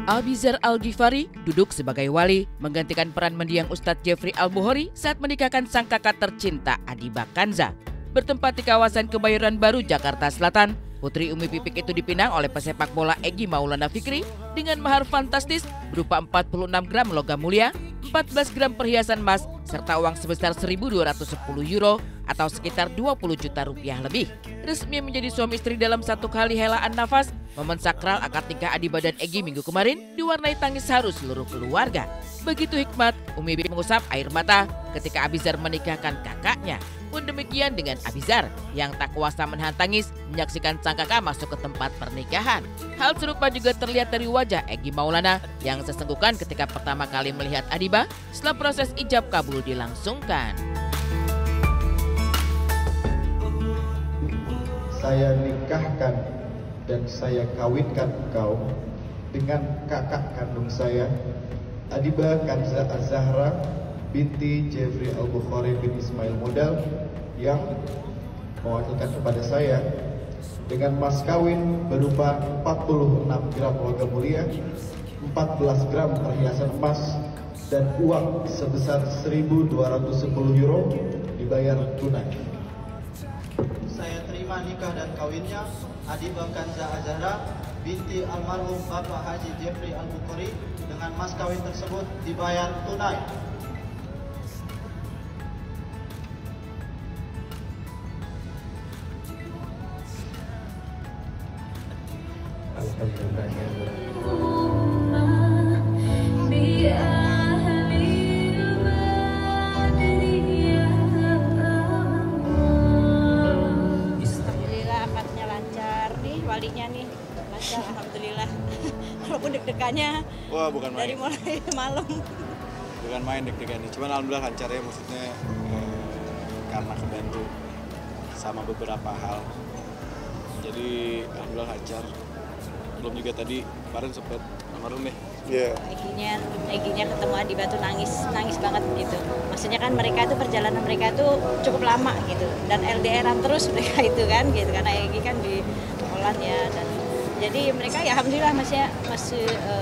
Abizar Al-Ghifari duduk sebagai wali menggantikan peran mendiang Ustadz Jeffrey Al-Bukhari saat menikahkan sang kakak tercinta Adiba Kanza. Bertempat di kawasan Kebayoran Baru, Jakarta Selatan, putri Umi Pipik itu dipinang oleh pesepak bola Egy Maulana Fikri dengan mahar fantastis berupa 46 gram logam mulia, 14 gram perhiasan emas, serta uang sebesar 1.210 euro atau sekitar 20 juta rupiah lebih. Resmi menjadi suami istri dalam satu kali helaan nafas, momen sakral akad nikah Adiba dan Egy minggu kemarin diwarnai tangis haru seluruh keluarga. Begitu hikmat, Umi Pipik mengusap air mata ketika Abizar menikahkan kakaknya. Pun demikian dengan Abizar yang tak kuasa menahan tangis menyaksikan sang kakak masuk ke tempat pernikahan. Hal serupa juga terlihat dari wajah Egy Maulana yang sesenggukan ketika pertama kali melihat Adiba setelah proses ijab kabul dilangsungkan. Saya nikahkan dan saya kawinkan engkau dengan kakak kandung saya, Adiba Kanza Az-Zahra binti Jeffrey Al-Bukhari bin Ismail Model, yang mewakilkan kepada saya dengan mas kawin berupa 46 gram logam mulia, 14 gram perhiasan emas, dan uang sebesar 1.210 euro dibayar tunai. Saya terima nikah dan kawinnya Adiba Kanza Az-Zahra binti almarhum Bapak Haji Jeffrey Al-Bukhari dengan mas kawin tersebut dibayar tunai. Alhamdulillah akadnya lancar nih, walinya nih lancar alhamdulillah. Walaupun deg-degannya bukan main. Dari mulai malam. Bukan main deg-degannya, cuman alhamdulillah lancar ya, maksudnya karena kebantu sama beberapa hal. Jadi alhamdulillah lancar. Belum juga tadi kemarin sempat almarhum deh. Egynya ketemu Adiba tuh nangis banget gitu. Maksudnya kan mereka itu perjalanan mereka itu cukup lama gitu, dan LDRan terus mereka itu kan gitu, karena Egy kan di Holland ya, dan jadi mereka ya alhamdulillah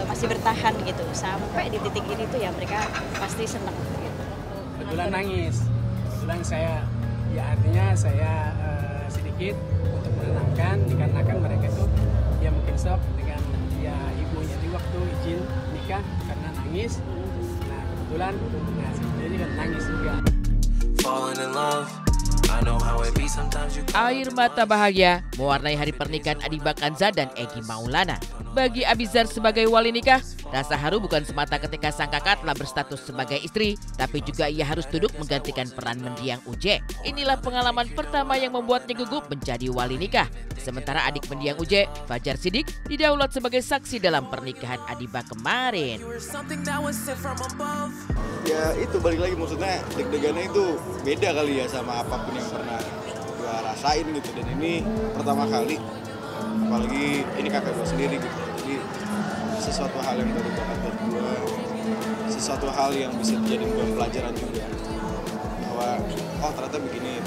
masih bertahan gitu sampai di titik ini tuh ya mereka pasti senang gitu. Kebetulan nangis, kebetulan saya ya artinya saya sedikit untuk menenangkan dikarenakan mereka tuh ya mungkin shock dengan ya ibunya di waktu izin nikah karena nangis. Nah kebetulan saya sendiri kan nangis juga. Air mata bahagia mewarnai hari pernikahan Adiba Kanza dan Egy Maulana. Bagi Abizar sebagai wali nikah, rasa haru bukan semata ketika sang kakak telah berstatus sebagai istri, tapi juga ia harus duduk menggantikan peran mendiang Uje. Inilah pengalaman pertama yang membuatnya gugup menjadi wali nikah. Sementara adik mendiang Uje, Fajar Sidik, didaulat sebagai saksi dalam pernikahan Adiba kemarin. Ya itu balik lagi, maksudnya deg-degannya itu beda kali ya sama apapun yang pernah gue rasain gitu. Dan ini pertama kali, apalagi ini kakak gue sendiri gitu. Jadi sesuatu hal yang baru banget buat gue, sesuatu hal yang bisa jadi gue pelajaran juga, bahwa oh ternyata begini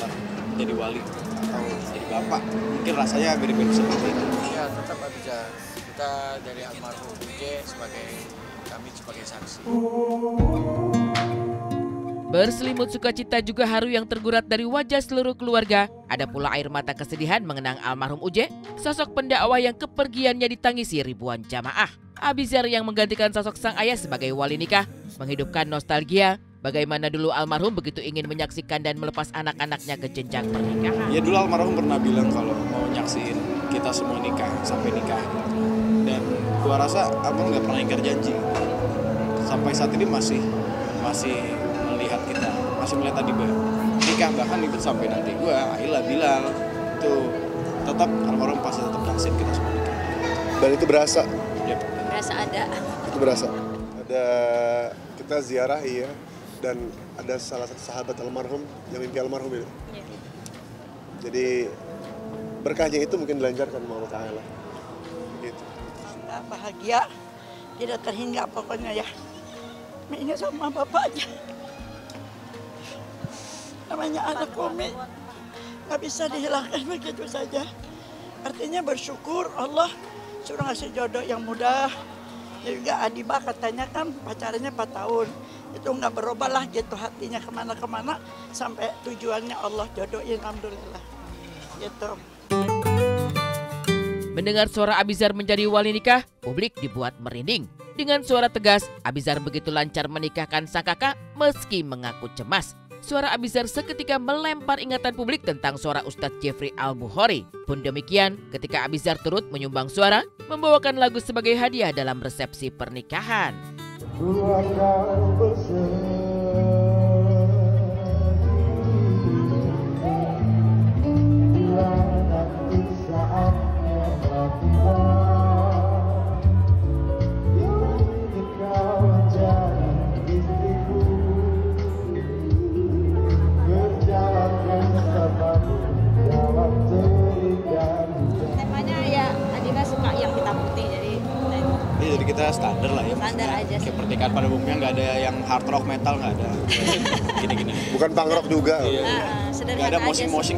jadi wali atau jadi bapak, mungkin rasanya mirip-mirip seperti itu. Ya tetap bisa, kita dari almarhum Uje kami sebagai saksi. Berselimut sukacita juga haru yang tergurat dari wajah seluruh keluarga. Ada pula air mata kesedihan mengenang almarhum Uje, sosok pendakwah yang kepergiannya ditangisi ribuan jamaah. Abizar yang menggantikan sosok sang ayah sebagai wali nikah menghidupkan nostalgia bagaimana dulu almarhum begitu ingin menyaksikan dan melepas anak-anaknya ke jenjang pernikahan. Ya dulu almarhum pernah bilang kalau mau nyaksiin kita semua nikah sampai nikah. Dan gua rasa abang nggak pernah ingkar janji. Sampai saat ini masih melihat kita, masih melihat Adiba nikah, bahkan itu sampai nanti gua, Aila, Bilal itu tetap almarhum pasti tetap nyaksiin kita semua nikah. Dan itu berasa. Yep. Berasa ada. Itu berasa. Ada kita ziarah iya, dan ada salah satu sahabat almarhum yang mimpi almarhum itu. Ya. Jadi berkahnya itu mungkin dilancarkan sama Allah Ta'ala. Gitu. Bahagia, tidak terhingga pokoknya ya. Ingat sama bapaknya. Namanya anak Umi, nggak bisa dihilangkan begitu saja. Artinya bersyukur Allah sudah ngasih jodoh yang mudah, Juga Adiba katanya kan pacarnya 4 tahun. Itu nggak berubah lah gitu hatinya kemana-kemana sampai tujuannya Allah jodohin, alhamdulillah. Gitu. Mendengar suara Abizar menjadi wali nikah, publik dibuat merinding. Dengan suara tegas, Abizar begitu lancar menikahkan sang kakak meski mengaku cemas. Suara Abizar seketika melempar ingatan publik tentang suara Ustadz Jeffrey Al-Bukhari. Pun demikian, ketika Abizar turut menyumbang suara, membawakan lagu sebagai hadiah dalam resepsi pernikahan. Jadi kita standar lah ya. Standar aja sih. Kayak pernikahan pada umumnya nggak ada yang hard rock metal, nggak ada. Gini-gini. Bukan punk rock juga. Iya. Sederhana Nggak ada aja moshing-moshing.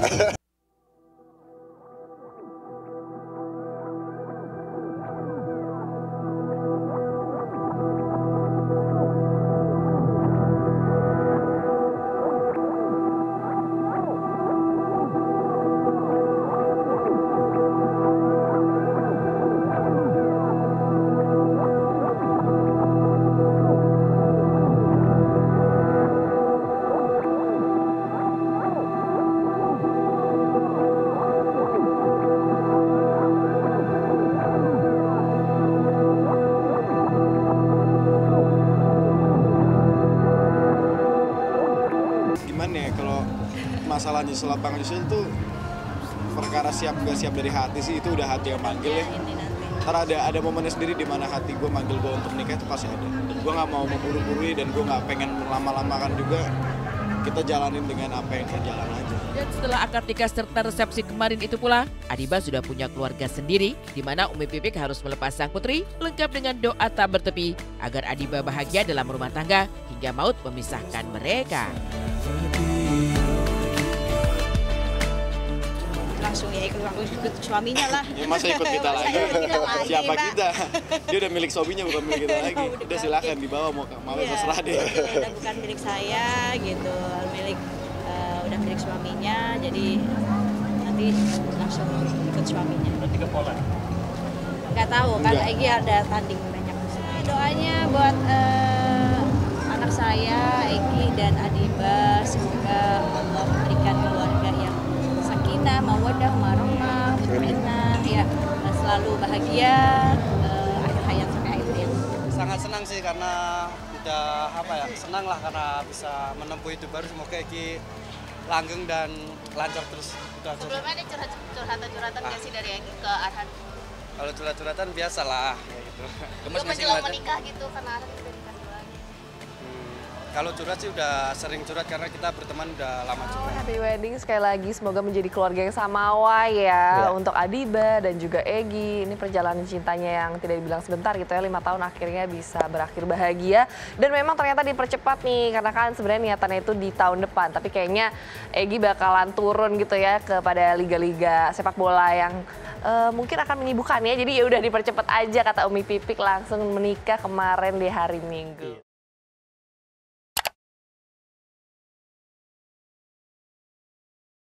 Kalau masalah nyusul apa nyusul tuh perkara siap gak siap dari hati sih, itu udah hati yang manggil ya. Ntar ada momennya sendiri di mana hati gue manggil gue untuk menikah itu pasti ada. Dan gue nggak mau memburu-burui dan gue nggak pengen lama-lamakan juga. Kita jalanin dengan apa yang kita jalan aja. Dan setelah akad nikah serta resepsi kemarin itu pula, Adiba sudah punya keluarga sendiri, di mana Umi Pipik harus melepas sang putri, lengkap dengan doa tak bertepi, agar Adiba bahagia dalam rumah tangga, hingga maut memisahkan mereka. Langsung ya ikut suaminya lah. Ya masa ikut kita lagi? Siapa kita? Dia udah milik suaminya, bukan milik kita lagi. Udah silakan dibawa, mau terserah deh. Udah bukan milik saya gitu, udah milik suaminya, jadi nanti langsung ikut suaminya. Berarti ke Poland? Nggak tahu, kan lagi ada tanding banyak. Doanya buat anak saya, Egi dan Adiba, semoga Allah memberikan keluarga yang sakinah, mawaddah, warahmah, mutmainah, ya selalu bahagia akhir hayat sampai akhir hayat. Sangat senang sih karena udah senang lah karena bisa menempuh hidup baru. Semoga Egi langgeng dan lancar terus. Sebelumnya ada curhatan-curhatan nggak sih dari Egi ke Arhan? Kalau curhat-curhatan biasa lah ya gitu. Itu menjelang menikah gitu karena Arhan udah nikah duluan. Kalau curhat sih udah sering curhat karena kita berteman udah lama juga. Happy wedding sekali lagi, semoga menjadi keluarga yang samawa ya untuk Adiba dan juga Egi. Ini perjalanan cintanya yang tidak dibilang sebentar gitu ya, 5 tahun akhirnya bisa berakhir bahagia. Dan memang ternyata dipercepat nih, karena kan sebenarnya niatannya itu di tahun depan. Tapi kayaknya Egi bakalan turun gitu ya kepada liga-liga sepak bola yang mungkin akan menyibukkan ya. Jadi ya udah dipercepat aja kata Umi Pipik, langsung menikah kemarin di hari Minggu.